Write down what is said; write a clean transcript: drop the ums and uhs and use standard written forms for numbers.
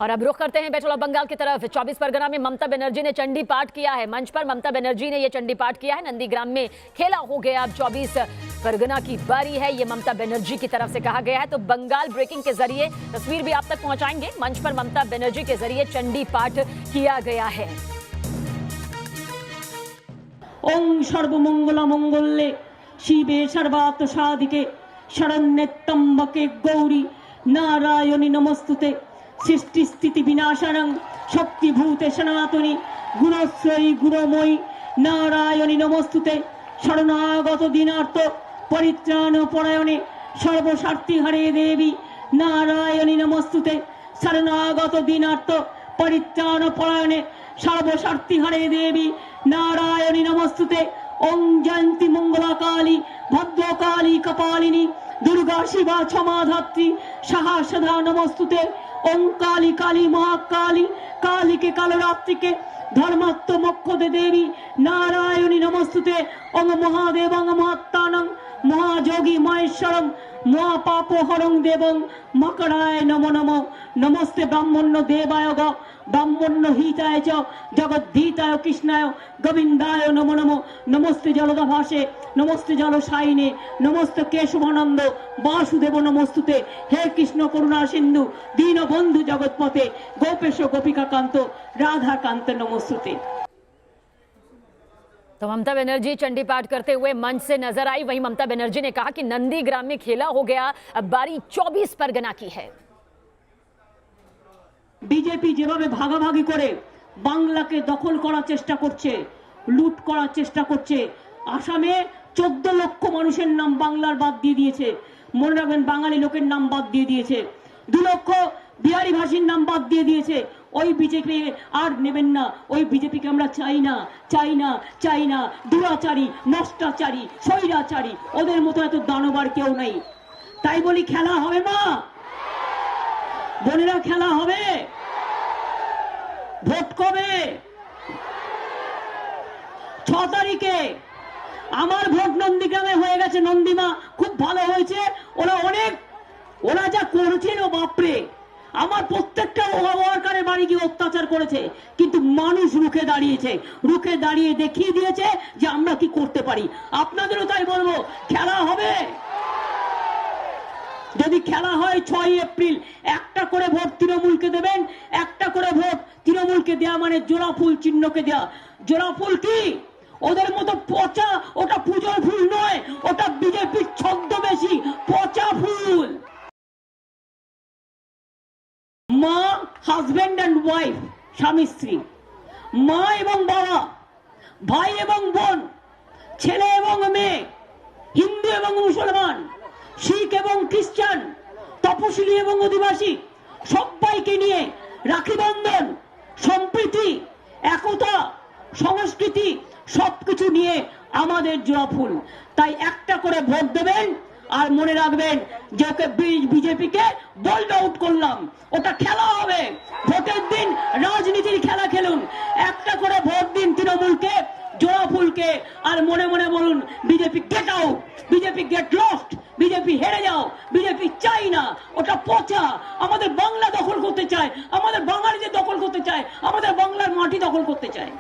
और अब रुख करते हैं बेटल ऑफ बंगाल की तरफ। 24 परगना में ममता बनर्जी ने चंडी पाठ किया है। मंच पर ममता बनर्जी ने यह चंडी पाठ किया है। नंदीग्राम में खेला हो गया। अब 24 परगना की बारी है, ये ममता बनर्जी की तरफ से कहा गया है। तो बंगाल ब्रेकिंग के जरिए तस्वीर भी आप तक पहुंचाएंगे। मंच पर ममता बनर्जी के जरिए चंडी पाठ किया गया है। ओम सर्वमंगल मंगल्ये शिवे सर्वार्थ साधिके शरण्ये त्र्यंबके गौरी नारायणी नमस्तुते सृष्टि स्थिति विनाशनं शक्तिभूते सनातनी गुणश्रयी गुणमयी नारायणी नमस्तुते शरणागत दीनार्थ परित्राण परायणे सर्वस्वार्थी हरे देवी नारायणी नमस्तुते शरणागत दीनार्थ परित्राण परायणे सर्वस्वार्थी हरे देवी नारायणी नमस्तुते। ओम जयंती मंगला काली भद्रकाली कपालिनी दुर्गा शिवा क्षमा धात्री सहा सदा नमस्तुते। ओम काली काली महाकाली काली के कालरात्रि के धर्मात्म मोक्षदे देवी नारायणी नमस्तुते। ओम महादेव महात्तानं महायोगी महेश्वरं महापापहरं देवं मकराय नमो नमो। नमस्ते ब्राह्मण्य देवाय ब्राह्मण्य हिताय च जगद्धीताय कृष्णाय गोविंदाय नमो नमो। नमस्ते जलदभासे नमस्ते जलसायिने नमस्ते केशवानंद वासुदेव नमस्तुते। हे कृष्ण करुणा सिंधु दीन बंधु जगतपते गोपेश गोपिका कांत राधा कांत नमस्तुते। तो ममता बनर्जी चंडी पाठ करते हुए मंच से नजर आई। वहीं ममता बनर्जी ने कहा कि नंदीग्राम में खेला हो गया, अब बारी 24 परगना की है। बीजेपी যেভাবে ভাগাভাগি করে বাংলাকে দখল করার চেষ্টা করছে, লুট করার চেষ্টা করছে, আসামে 14 লক্ষ মানুষের নাম বাংলার বাদ দিয়ে দিয়েছে। মনে রাখবেন বাঙালি লোকের নাম বাদ দিয়ে দিয়েছে। 2 লক্ষ বিহারি ভাষীর নাম বাদ দিয়ে দিয়েছে। ওই বিজেপি আর নেবেন না। ওই বিজেপিকে আমরা চাই না, চাই না, চাই না। দুরাচারী, নষ্টাচারী, স্বৈরাচারী, ওদের মতো এত দানব আর কেউ নাই। তাই বলি খেলা হবে না বোনেরা, খেলা হবে। ভোট কবে? 6 তারিখে। আমার ভোট নন্দীগ্রামে হয়ে গেছে। নন্দীমা খুব ভালো হয়েছে। ওরা যা করেছিল বাপরে, আমার প্রত্যেকটা ওয়ার্কারের বাড়ি গিয়ে অত্যাচার করেছে, কিন্তু মানুষ রুখে দাঁড়িয়েছে, রুখে দাঁড়িয়ে দেখিয়ে দিয়েছে যে আমরা কি করতে পারি। আপনাদেরও তাই বলবো, খেলা হবে। যদি খেলা হয় 6 এপ্রিল একটা করে ভোট তৃণমূলকে দেবেন। একটা করে ভোট তৃণমূলকে দেয়া মানে জোড়া ফুল চিহ্নকে দেয়া। জোড়া ফুল কি? ওদের মতো পচা, ওটা পুজোর ফুল নয়, ওটা বিজেপির ছদ্মবেশী পচা ফুল। মা হাজবেন্ড এন্ড ওয়াইফ, স্বামী স্ত্রী, মা এবং বাবা, ভাই এবং বোন, ছেলে এবং মেয়ে, হিন্দু এবং মুসলমান, শিখ এবং খ্রিস্টান, তপশিলি এবং অধিবাসী, সবাইকে নিয়ে রাখি বন্ধন, সম্প্রীতি, একতা, সংস্কৃতি সবকিছু নিয়ে আমাদের জোড়া ফুল। তাই একটা করে ভোট দেবেন। আর মনে রাখবেন যে ওকে বিজেপিকে বোল্ড আউট করলাম, ওটা খেলা হবে। ভোটের দিন রাজনীতির খেলা খেলুন। একটা করে ভোট দিন তৃণমূলকে, জোড়া ফুলকে। আর মনে মনে বলুন BJP get out, BJP get lost, BJP হেরে যাও, বিজেপি চাই না, ওটা পচা। আমাদের বাংলা দখল করতে চায়, আমাদের বাঙালিদের দখল করতে চায়, আমাদের বাংলার মাটি দখল করতে চায়।